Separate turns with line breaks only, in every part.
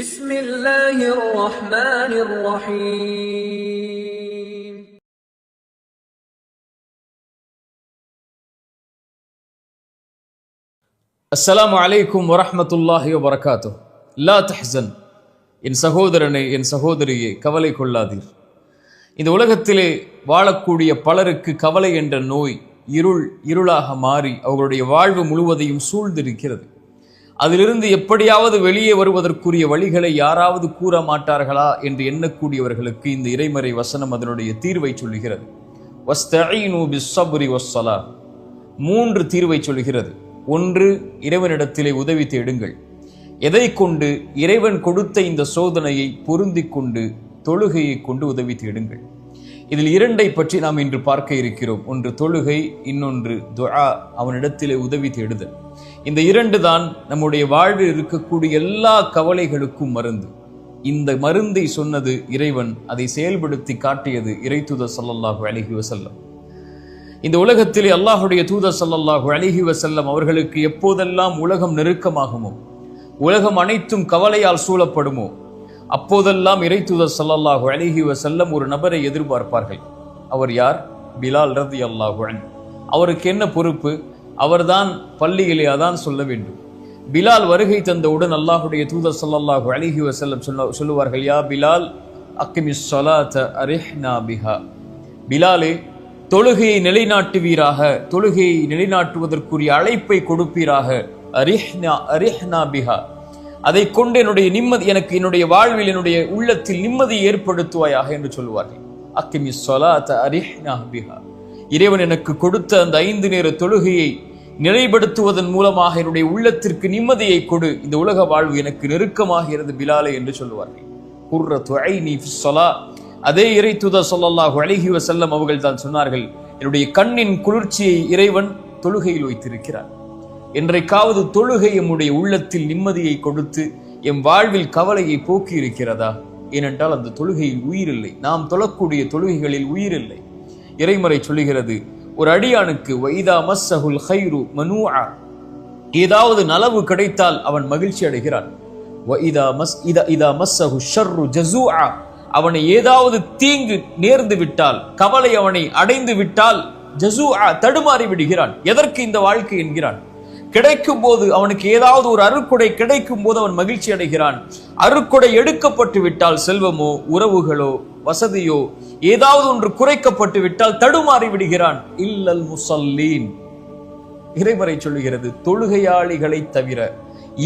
بسم الله الرحمن الرحيم
அஸ்ஸலாமு அலைக்கும் வரஹ்மத்துல்லாஹி வபரகாத்துஹ். லா தஹ்சன், என் சகோதரனே, என் சகோதரியே, கவலை கொள்ளாதீர். இந்த உலகத்திலே வாழக்கூடிய பலருக்கு கவலை என்ற நோய் இருளாக மாறி அவர்களுடைய வாழ்வு முழுவதையும் சூழ்ந்திருக்கிறது. அதிலிருந்து எப்படியாவது வெளியே வருவதற்குரிய வழிகளை யாராவது கூற மாட்டார்களா என்று எண்ணக்கூடியவர்களுக்கு இந்த இறைமறை வசனம் அதனுடைய தீர்வை சொல்லுகிறது. வஸ்தஈனு பிஸ்ஸப்ரி வஸ்ஸலாஹ், 3 தீர்வை சொல்கிறது. 1, இறைவனிடத்திலே உதவி தேடுங்கள். எதை கொண்டு? இறைவன் கொடுத்த இந்த சோதனையை பொருந்தி கொண்டு தொழுகையை கொண்டு உதவி தேடுங்கள். இதில் 2ஐ பற்றி நாம் இன்று பார்க்க இருக்கிறோம். ஒன்று தொழுகை, இன்னொன்று துஆ, அவனிடத்திலே உதவி தேடுதல். இந்த 2 தான் நம்முடைய வாழ்வில் இருக்கக்கூடிய எல்லா கவலைகளுக்கும் மருந்து. இந்த மருந்தை சொன்னது இறைவன், அதை செயல்படுத்தி காட்டியது இறைத்தூதர் ஸல்லல்லாஹு அலைஹி வஸல்லம். இந்த உலகத்திலே அல்லாஹுடைய தூதர் ஸல்லல்லாஹு அலைஹி வஸல்லம் அவர்களுக்கு எப்போதெல்லாம் உலகம் நெருக்கமாகுமோ, உலகம் அனைத்தும் கவலையால் சூழப்படுமோ, அப்போதெல்லாம் இறைத்தூதர் ஸல்லல்லாஹு அலைஹி வஸல்லம் ஒரு நபரை எதிர்பார்ப்பார்கள். அவர் யார்? பிலால் ரலியல்லாஹு அன்ஹு. அவருக்கு என்ன பொறுப்பு? அவர்தான் பள்ளியிலே அதான் சொல்ல வேண்டும். பிலால் வருகை தந்தவுடன் அல்லாஹுடைய தூதர் ஸல்லல்லாஹு அலைஹி வஸல்லம் சொல்லுவார்கள், யா பிலால் அக்கிமிஸ் ஸலாத அரிஹ்னா பிஹா. பிலாலே, தொழுகையை நிலைநாட்டுவீராக, தொழுகையை நிலைநாட்டுவதற்குரிய அழைப்பை கொடுப்பீராக. அரிஹ்னா பிஹா, அதை கொண்டு என்னுடைய நிம்மதி, எனக்கு என்னுடைய வாழ்வில் என்னுடைய உள்ளத்தில் நிம்மதி ஏற்படுத்துவாயாக என்று சொல்லுவார்கள். அக்கிமிஸ் ஸலாத அரிஹ்னா பிஹா, இறைவன் எனக்கு கொடுத்த அந்த 5 நேர தொழுகையை நிலைப்படுத்துவதன் மூலமாக என்னுடைய உள்ளத்திற்கு நிம்மதியை கொடு, இந்த உலக வாழ்வு எனக்கு நெருக்கமாகிறது பிலாலே என்று சொல்லுவார்கள். குர்ரத்து ஐனி ஃபிஸ் ஸலாத், அதே இறைத்தூதர் ஸல்லல்லாஹு அலைஹி வஸல்லம் அவர்கள் தான் சொன்னார்கள், என்னுடைய கண்ணின் குளிர்ச்சியை இறைவன் தொழுகையில் வைத்திருக்கிறார். என்றைக்காவது தொழுகை எம்முடைய உள்ளத்தில் நிம்மதியை கொடுத்து எம் வாழ்வில் கவலையை போக்கி இருக்கிறதா? ஏனென்றால் அந்த தொழுகையில் உயிர் இல்லை. நாம் தொழக்கூடிய தொழுகைகளில் உயிர் இல்லை. இறைமறை சொல்லுகிறது, ஒரு அடியானுக்கு வைதா மஸ்ஸஹுல் கைரு மனூஆ, ஏதாவது நலவு கிடைத்தால் அவன் மகிழ்ச்சி அடைகிறான். இதா மஸ்ஸஹு ஷர்ரு ஜஸூஆ, அவனை ஏதாவது தீங்கு நேர்ந்து விட்டால், கவலை அவனை அடைந்து விட்டால், ஜஸூஆ, தடுமாறி விடுகிறான். எதற்கு இந்த வாழ்க்கை என்கிறான். கிடைக்கும் போது அவனுக்கு ஏதாவது ஒரு அருட்கொடை கிடைக்கும் போது அவன் மகிழ்ச்சி அடைகிறான். அருட்கொடை எடுக்கப்பட்டு விட்டால், செல்வமோ உறவுகளோ வசதியோ ஏதாவது ஒன்று குறைக்கப்பட்டு விட்டால் தடுமாறி விடுகிறான். இல்லல் முஸல்லீன், இறைமறை சொல்லுகிறது, தொழுகையாளிகளை தவிர.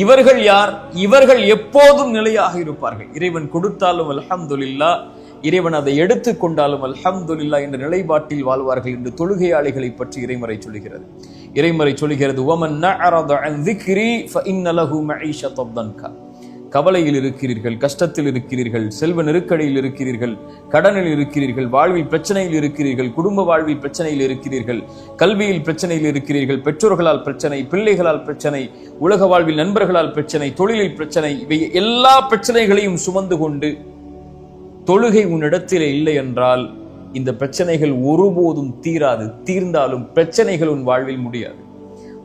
இவர்கள் யார்? இவர்கள் எப்போதும் நிலையாக இருப்பார்கள். இறைவன் கொடுத்தாலும் அல்ஹம்துலில்லாஹ், இறைவன் அதை எடுத்துக் கொண்டாலும் அல்ஹம்துலில்லாஹ் என்ற நிலைப்பாட்டில் வாழ்வார்கள் என்று தொழுகையாளிகளை பற்றி இறைமறை சொல்லுகிறது. இறைமறை சொல்லுகிறது, வமன் நஅரத அன் ذிக்ரி ஃபஇன்ன லஹு மஈஷத்தன் தன்கா. கவலையில் இருக்கிறீர்கள், கஷ்டத்தில் இருக்கிறீர்கள், செல்வ நெருக்கடியில் இருக்கிறீர்கள், கடனில் இருக்கிறீர்கள், வாழ்வில் பிரச்சனையில் இருக்கிறீர்கள், குடும்ப வாழ்வில் பிரச்சனையில் இருக்கிறீர்கள், கல்வியில் பிரச்சனையில் இருக்கிறீர்கள், பெற்றோர்களால் பிரச்சனை, பிள்ளைகளால் பிரச்சனை, உலக வாழ்வில் நண்பர்களால் பிரச்சனை, தொழிலில் பிரச்சனை, இவை எல்லா பிரச்சனைகளையும் சுமந்து கொண்டு தொழுகை உன்னிடத்திலே இல்லை என்றால் இந்த பிரச்சனைகள் ஒருபோதும் தீராது. தீர்ந்தாலும் பிரச்சனைகள் உன் வாழ்வில் முடியாது.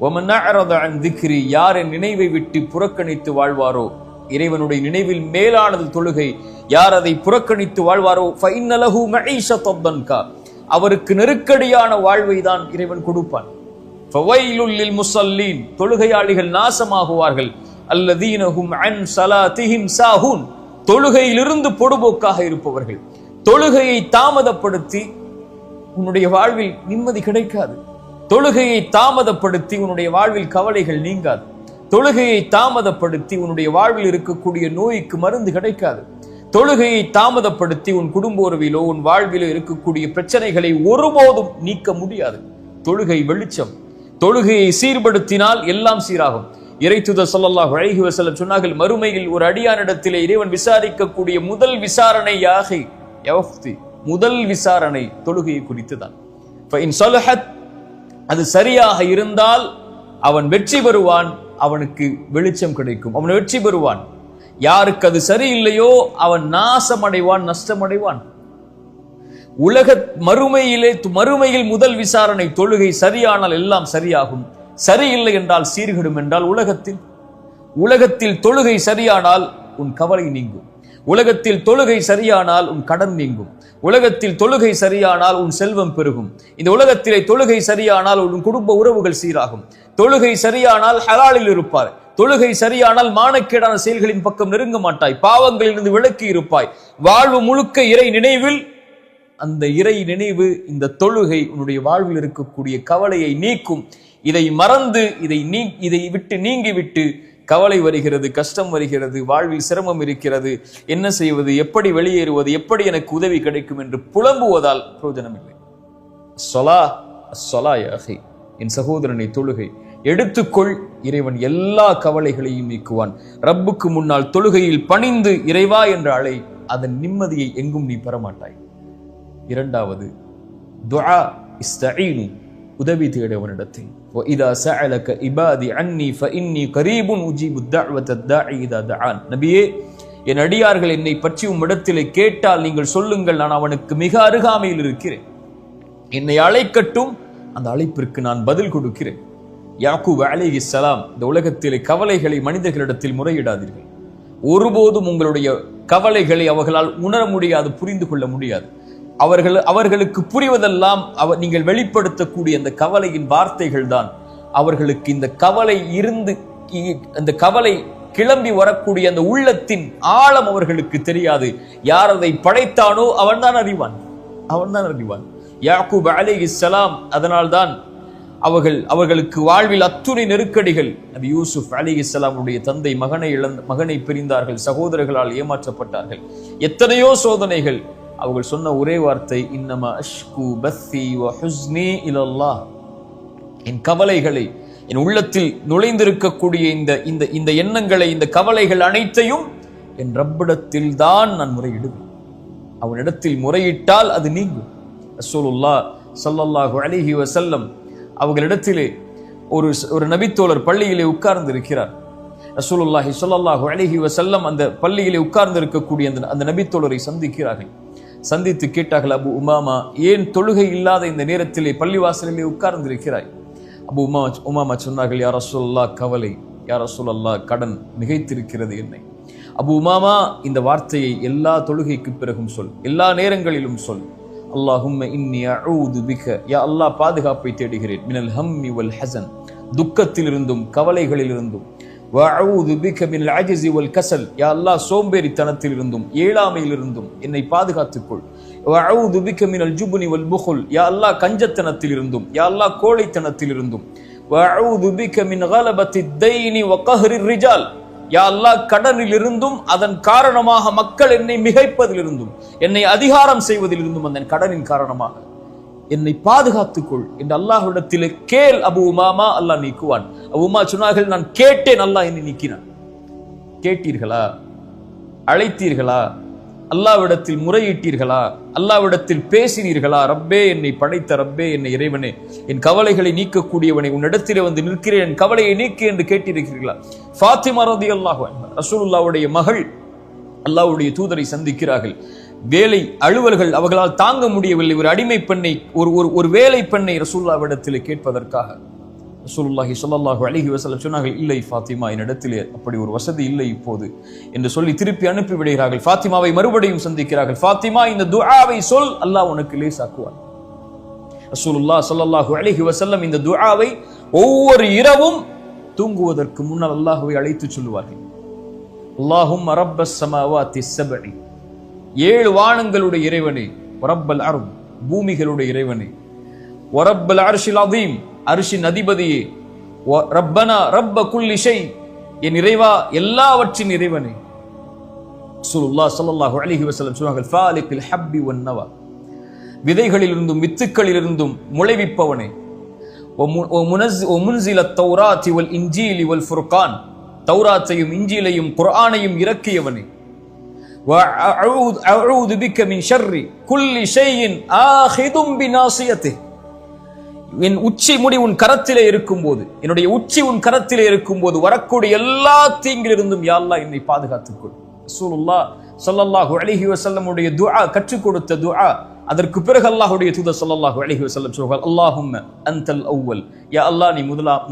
வமன் நஅரத அன் ذிக்ரி, யார் என் நினைவை விட்டு புறக்கணித்து வாழ்வாரோ, இறைவனுடைய நினைவில் மேலானது தொழுகை, யார் அதை புறக்கணித்து வாழ்வாரோ ஃபஇன்ன லஹு மஈஷத்தன் தன்கா, அவருக்கு நெருக்கடியான வாழ்வை தான் இறைவன் கொடுப்பான். ஃபவைலுல் லில் முஸல்லீன், தொழுகையாளிகள் நாசமாகுவார்கள். அல்லதீன ஹும் அன் ஸலாத்திஹிம் சாஹூன், தொழுகையிலிருந்து பொடுபோக்காக இருப்பவர்கள். தொழுகையை தாமதப்படுத்தி உன்னுடைய வாழ்வில் நிம்மதி கிடைக்காது. தொழுகையை தாமதப்படுத்தி உன்னுடைய வாழ்வில் கவலைகள் நீங்காது. தொழுகையை தாமதப்படுத்தி உன்னுடைய வாழ்வில் இருக்கக்கூடிய நோய்க்கு மருந்து கிடைக்காது. தொழுகையை தாமதப்படுத்தி உன் குடும்ப உறவிலோ உன் வாழ்விலோ இருக்கக்கூடிய பிரச்சனைகளை ஒருபோதும் நீக்க முடியாது. தொழுகை வெளிச்சம். தொழுகையை சீர்படுத்தினால் எல்லாம் சீராகும். இறைத்தூதர் ஸல்லல்லாஹு அலைஹி வஸல்லம் சொன்னார்கள், மறுமையில் ஒரு அடியானிடத்திலே இறைவன் விசாரிக்கக்கூடிய முதல் விசாரணை முதல் விசாரணை தொழுகையை குறித்துதான். ஃபஇன் ஸலஹத், அது சரியாக இருந்தால் அவன் வெற்றி பெறுவான், அவனுக்கு வெளிச்சம் கிடைக்கும், அவன் வெற்றி பெறுவான். யாருக்கு அது சரியில்லையோ அவன் நாசமடைவான், நஷ்டமடைவான். மறுமையில் முதல் விசாரணை தொழுகை சரியானால் எல்லாம் சரியாகும், சரியில்லை என்றால் சீர்கெடும் என்றால் உலகத்தில் தொழுகை சரியானால் உன் கவலை நீங்கும். உலகத்தில் தொழுகை சரியானால் உன் கடன் நீங்கும். உலகத்தில் தொழுகை சரியானால் உன் செல்வம் பெருகும். இந்த உலகத்திலே தொழுகை சரியானால் உன் குடும்ப உறவுகள் சீராகும். தொழுகை சரியானால் ஹலாலில் இருப்பார். தொழுகை சரியானால் மானக்கேடான செயல்களின் பக்கம் நெருங்க மாட்டாய். பாவங்களிலிருந்து விலக்கி இருப்பாய். வாழ்வு முழுக்க இறை நினைவில். அந்த இறை நினைவு, இந்த தொழுகை உன்னுடைய வாழ்வில் இருக்கக்கூடிய கவலையை நீக்கும். இதை மறந்து இதை விட்டு நீங்கிவிட்டு கவலை வருகிறது, கஷ்டம் வருகிறது, வாழ்வில் சிரமம் இருக்கிறது, என்ன செய்வது, எப்படி வெளியேறுவது, எப்படி எனக்கு உதவி கிடைக்கும் என்று புலம்புவதால் பிரயோஜனம் இல்லை. என் சகோதரனை, தொழுகை எடுத்துக்கொள். இறைவன் எல்லா கவலைகளையும் நீக்குவான். ரப்புக்கு முன்னால் தொழுகையில் பணிந்து இறைவா என்ற அழை, அதன் நிம்மதியை எங்கும் நீ பெறமாட்டாய். இரண்டாவது, துஆ இஸ்தஈனு, உதவி தேடவனிடத்தில். وَإِذَا سَأَلَكَ عِبَادِي عَنِّي فَإِنِّي قَرِيبٌ أُجِيبُ الدَّعْوَةَ الدَّاعِي إِذَا دَعَانِ. நபியே, என் அடியார்கள் என்னை பற்றி உம்மிடத்திலே கேட்டால் நீங்கள் சொல்லுங்கள், நான் அவனுக்கு மிக அருகாமையில் இருக்கிறேன். என்னை அழைக்கட்டும், அந்த அழைப்பிற்கு நான் பதில் கொடுக்கிறேன். யாக்கூப் அலைஹிஸ்ஸலாம், இந்த உலகத்திலே கவலைகளை மனிதர்களிடத்தில் முறையிடாதீர்கள். ஒருபோதும் உங்களுடைய கவலைகளை அவர்களால் உணர முடியாது, புரிந்து கொள்ள முடியாது. அவர்களுக்கு புரிவதெல்லாம் நீங்கள் வெளிப்படுத்தக்கூடிய அந்த கவலையின் வார்த்தைகள் தான். அவர்களுக்கு இந்த கவலை இருந்து, அந்த கவலை கிளம்பி வரக்கூடிய அந்த உள்ளத்தின் ஆழம் அவர்களுக்கு தெரியாது. யார் அதை படைத்தானோ அவன்தான் அறிவான். யாக்கூப் அலைஹிஸ்ஸலாம், அதனால்தான் அவர்களுக்கு வாழ்வில் அத்துணை நெருக்கடிகள். நபி யூசுப் அலைஹிஸ்ஸலாமுடைய தந்தை மகனை பிரிந்தார்கள், சகோதரர்களால் ஏமாற்றப்பட்டார்கள், எத்தனையோ சோதனைகள். அவர்கள் சொன்ன ஒரே வார்த்தை, இன்னமா அஷ்கு பத்தி வ ஹுஸ்னி இலல்லாஹ். என் கவலைகளை, என் உள்ளத்தில் நுழைந்திருக்கக்கூடிய இந்த எண்ணங்களை, இந்த கவலைகள் அனைத்தையும் என் ரப்பிடத்தில் தான் நான் முறையிடுவேன். அவனிடத்தில் முறையிட்டால் அது நீங்கும். ரசூலுல்லாஹ் ஸல்லல்லாஹு அலைஹி வஸல்லம் அவர்களிடத்திலே ஒரு நபித்தோழர் பள்ளியிலே உட்கார்ந்து இருக்கிறார். ரசூலுல்லாஹி ஸல்லல்லாஹு அலைஹி வஸல்லம் அந்த பள்ளியிலே உட்கார்ந்து இருக்கக்கூடிய அந்த நபித்தோழரை சந்தித்து கேட்டார்கள், அபு உமாமா, ஏன் தொழுகை இல்லாத இந்த நேரத்திலே பள்ளிவாசலிலே உட்கார்ந்து இருக்கிறாய்? அபு உமாமா சொன்னார்கள், யா ரசூலுல்லாஹ், கவலை, யா ரசூலுல்லாஹ், கடன் மிகைத்திருக்கிறது என்னை. அபு உமாமா, இந்த வார்த்தையை எல்லா தொழுகைக்கு பிறகும் சொல், எல்லா நேரங்களிலும் சொல். அல்லாஹும்ம இன்னி அஊது பிக, யா அல்லாஹ், பாதுகாப்பை தேடுகிறேன். மினல் ஹம்மி வல் ஹஸன், துக்கத்திலிருந்தும் கவலைகளிலிருந்தும். வஅஊது பிக மினல் அஜ்ஸி வல் கஸல், யா அல்லாஹ், சோம்பேறித்தனத்திலிருந்தும் ஏழாமையிலிருந்தும் என்னை பாதுகாத்துக்கொள். வஅஊது பிக மினல் ஜுப்னி வல் புഖுல், யா அல்லாஹ், கஞ்சத்தனத்திலிருந்தும், யா அல்லாஹ், கோழைத்தனத்திலிருந்தும். வஅஊது பிக மின் கலபத்தித் தைனி வ கஹ்ரிர் ரிஜால், யா அல்லாஹ், கடனிலிருந்தும் அதன் காரணமாக மக்கள் என்னை மிகைப்பதிலிருந்தும், என்னை அதிகாரம் செய்வதிலிருந்தும், அந்த கடனின் காரணமாக என்னை பாதுகாத்துக்கொள் என்று அல்லாஹ்விடத்திலே கேள் அபு உமாமா, அல்லாஹ் நீக்குவான். அபு உமா சொன்னார்கள், நான் கேட்டேன், அல்லாஹ் என்னை நீக்கினான். கேட்டீர்களா? அழைத்தீர்களா? அல்லாஹ்விடத்தில் முறையிட்டீர்களா? அல்லாஹ்விடத்தில் பேசினீர்களா? ரப்பே, என்னை படைத்த ரப்பே, என்னை இறைவனே, என் கவலைகளை நீக்கக்கூடியவனை, உன்னிடத்திலே வந்து நிற்கிறேன், என் கவலையை நீக்கு என்று கேட்டிருக்கிறீர்களா? ஃபாத்திமா ரலியல்லாஹு அன்ஹா, ரசூலுல்லாஹ்வுடைய மகள், அல்லாஹ்வுடைய தூதரை சந்திக்கிறார்கள். வேலை அலுவல்கள் அவர்களால் தாங்க முடியவில்லை. ஒரு அடிமை பெண்ணை, ஒரு வேலை பெண்ணை ரசூலுல்லாஹ்விடத்திலே கேட்பதற்காக ரசூலுல்லாஹி ஸல்லல்லாஹு அலைஹி வஸல்லம் சொன்னார்கள், இல்லை ஃபாத்திமா, என்னிடத்திலே அப்படி ஒரு வசதி இல்லை இப்போது என்று சொல்லி திருப்பி அனுப்பி விடுகிறார்கள். ஃபாத்திமாவை மறுபடியும் சந்திக்கிறார்கள். ஃபாத்திமா, இந்த துஆவை சொல், அல்லாஹ் உனக்கு லேசாக்குவான். ரசூலுல்லாஹ் ஸல்லல்லாஹு அலைஹி வஸல்லம் இந்த துஆவை ஒவ்வொரு இரவும் தூங்குவதற்கு முன்னால் அல்லாஹ்வை அழைத்து சொல்லுவார்கள். அல்லாஹும்ம ரப்பஸ் ஸமாவாத்தி ஸப்இ, 7 வானங்களுடைய இறைவனே, ரப்பல் அர்த், பூமிகளுடைய இறைவனே, ரப்பல் அர்ஷில் அதீம், அர்ஷின் அதிபதியே, ரப்பனா ரப்ப குல்லி ஷை, என் இறைவா, எல்லாவற்றின் இறைவனே. ரசூலுல்லாஹ் ஸல்லல்லாஹு அலைஹி வஸல்லம் சொன்னார்கள், ஃபாலிகில் ஹப்பி வன் நவா, விதைகளிலிருந்தும் வித்துக்களிலிருந்தும் முளைவிப்பவனே, வ முன்ஸிலத் தௌராத்தி வல் இன்ஜீலி வல் ஃபுர்கான், தௌராத்தையும் இன்ஜீலையும் குர்ஆனையும் இறக்கியவனே, வஅஊது பிக மின் ஷர்ரி குல்லி ஷைஇன் ஆஹிதும் பிநாசியத்திஹ், என் உச்சி முடி உன் கரத்திலே இருக்கும்போது, என்னுடைய உச்சி உன் கரத்திலே இருக்கும்போது வரக்கூடிய எல்லா தீங்கிலிருந்தும் யா அல்லாஹ் என்னை பாதுகாத்துக்கொள். ரசூலுல்லாஹ் ஸல்லல்லாஹு அலைஹி வஸல்லம் உடைய துஆ, கற்றுக் கொடுத்த துஆ. அதற்கு பிறகு அல்லாஹ்வுடைய தூதர் ஸல்லல்லாஹு அலைஹி வஸல்லம் சொல்வார்கள், அல்லாஹும்ம அன்தல் அவ்வல், யா அல்லாஹ் நீ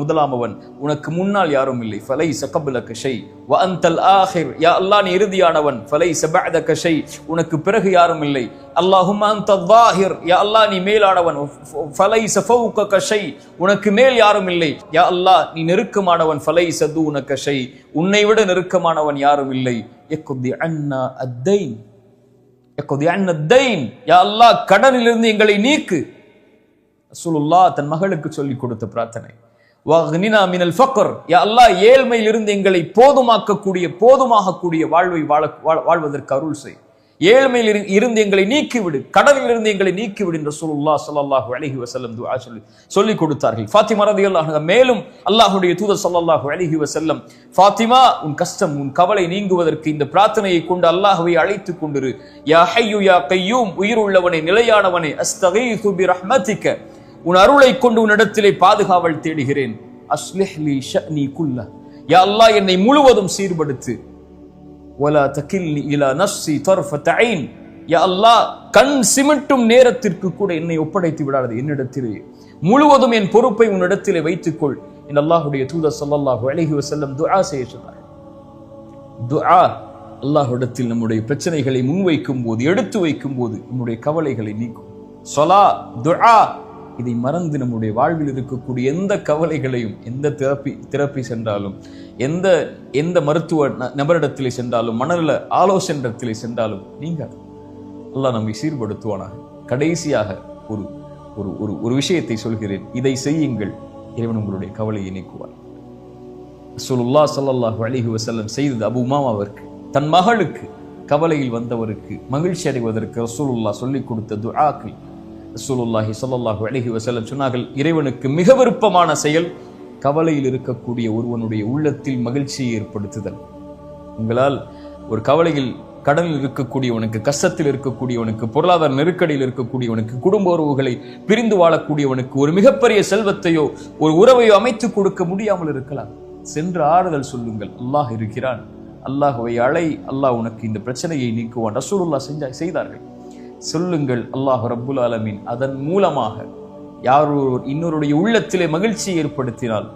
முதலாமவன், உனக்கு முன்னால் யாரும் இல்லை, ஃபலைஸ கப்லக ஷை, வ அன்தல் ஆஹிர், யா அல்லாஹ் நீ இறுதியானவன், ஃபலைஸ பஅதக ஷை, உனக்கு பிறகு யாரும் இல்லை, அல்லாஹும்ம அன்தல் ஸாஹிர், யா அல்லாஹ் நீ மேலானவன், ஃபலைஸ ஃபௌகக ஷை, உனக்கு மேல் யாரும் இல்லை, யா அல்லாஹ் நீ நெருக்கமானவன், ஃபலைஸ தூனக ஷை, உன்னை விட நெருக்கமானவன் யாரும் இல்லை, யக்தி அன்னா அத்தைன், யா அல்லாஹ் கடனிலிருந்து எங்களை நீக்கு. ரசூலுல்லாஹ் தன் மகளுக்கு சொல்லிக் கொடுத்த பிரார்த்தனை. வக்னினா மினல் ஃபக்ர், யா அல்லாஹ் ஏழ்மையிலிருந்து எங்களை போதுமாகக்கூடிய வாழ்வை வாழ்வதற்கு அருள் செய். ஏழ்மையில் இருந்து எங்களை நீக்கிவிடு, கடனிலிருந்து எங்களை நீக்கிவிடு என்று ரசூலுல்லாஹ் ஸல்லல்லாஹு அலைஹி வஸல்லம் துஆ சொல்லி கொடுத்தார்கள். ஃபாத்திமா ரலியல்லாஹு அன்ஹா மேலும் அல்லாஹ்வுடைய தூதர் ஸல்லல்லாஹு அலைஹி வஸல்லம், ஃபாத்திமா உன் கஷ்டம் உன் கவலை நீங்குவதற்கு இந்த பிரார்த்தனையை கொண்டு அல்லாஹ்வை அழைத்துக் கொண்டிரு. யா ஹய்யு யா கய்யூம், உயிருள்ளவனே நிலையானவனே, அஸ்தகீது பிரஹ்மதிக, உன் அருளை கொண்டு உன்னிடத்திலே பாதுகாவல் தேடுகிறேன். அஸ்லிஹ் லி ஷஅனி குல்ல, யா அல்லாஹ் என்னை முழுவதும் சீர்படுத்து. வலா தகில்னி இலா நஃப்ஸி தர்ஃபத ஐன், யா அல்லாஹ் கண் சிமிட்டும் நேரத்திற்கு கூட என்னை ஒப்படைத்து விடாதே, என்னிடத்திலே முழுவதும் என் பொறுப்பை உன்னிடத்திலே வைத்துக்கொள் என்று அல்லாஹ்வுடைய தூதர் ஸல்லல்லாஹு அலைஹி வஸல்லம் துஆ செய்ய சொன்னார். துஆ அல்லாஹ்விடத்தில் நம்முடைய பிரச்சனைகளை முன்வைக்கும் போது, எடுத்து வைக்கும் போது நம்முடைய கவலைகளை நீக்கும். ஸலா, துஆ, இதை மறந்து நம்முடைய வாழ்வில் இருக்கக்கூடிய எந்த கவலைகளையும், எந்த தெரப்பி சென்றாலும், எந்த மருத்துவ நபரிடத்திலே சென்றாலும், மனநல ஆலோசனையிடத்திலே சென்றாலும் நீங்க அல்லாஹ் நம்மை சீர்படுத்துவானாக. கடைசியாக ஒரு விஷயத்தை சொல்கிறேன், இதை செய்யுங்கள், இறைவன் உங்களுடைய கவலையை நீக்குவார். ரசூலுல்லாஹ் ஸல்லல்லாஹு அலைஹி வஸல்லம் செய்தது அபூ உமாமாவிற்கு, தன் மகளுக்கு கவலையில் வந்தவருக்கு மகிழ்ச்சி அடைவதற்கு ரசூலுல்லாஹ் சொல்லிக் கொடுத்த துஆக்கள். ரசூலுல்லாஹி ஸல்லல்லாஹு அலைஹி வஸல்லம் சொன்னார்கள், இறைவனுக்கு மிக விருப்பமான செயல் கவலையில் இருக்கக்கூடிய ஒருவனுடைய உள்ளத்தில் மகிழ்ச்சியை ஏற்படுத்துதல். உங்களால் ஒரு கவலையில், கடனில் இருக்கக்கூடியவனுக்கு, கஷ்டத்தில் இருக்கக்கூடியவனுக்கு, பொருளாதார நெருக்கடியில் இருக்கக்கூடியவனுக்கு, குடும்ப உறவுகளை பிரிந்து வாழக்கூடியவனுக்கு ஒரு மிகப்பெரிய செல்வத்தையோ ஒரு உறவையோ அமைத்துக் கொடுக்க முடியாமல் இருக்கலாம். சென்று ஆறுதல் சொல்லுங்கள், அல்லாஹ் இருக்கிறான், அல்லாஹ்வை அழை, அல்லாஹ் உனக்கு இந்த பிரச்சனையை நீக்குவான். ரசூலுல்லாஹ் செய்தார்கள். சொல்லுங்கள், அல்லாஹ் ரப்புல் ஆலமீன் அதன் மூலமாக இன்னொருடைய உள்ளத்திலே மகிழ்ச்சியை ஏற்படுத்தினால்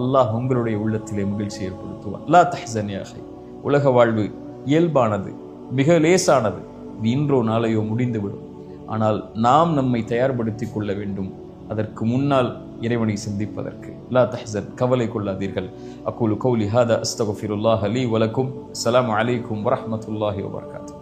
அல்லாஹ் உங்களுடைய உள்ளத்திலே மகிழ்ச்சி ஏற்படுத்துவான். லா தஹ்சன் யா அஹி, உலக வாழ்வு இயல்பானது, மிக லேசானது, இது இன்றோ நாளையோ முடிந்துவிடும். ஆனால் நாம் நம்மை தயார்படுத்திக் கொள்ள வேண்டும் அதற்கு முன்னால் இறைவனை சிந்திப்பதற்கு. லா தஹ்சன், கவலை கொள்ளாதீர்கள். அகூலு கௌலி ஹாதா அஸ்தக்ஃபிருல்லாஹ லீ வலக்கும். அஸ்ஸலாமு அலைக்கும் வரஹ்மத்துல்லாஹி வபரகாத்துஹு.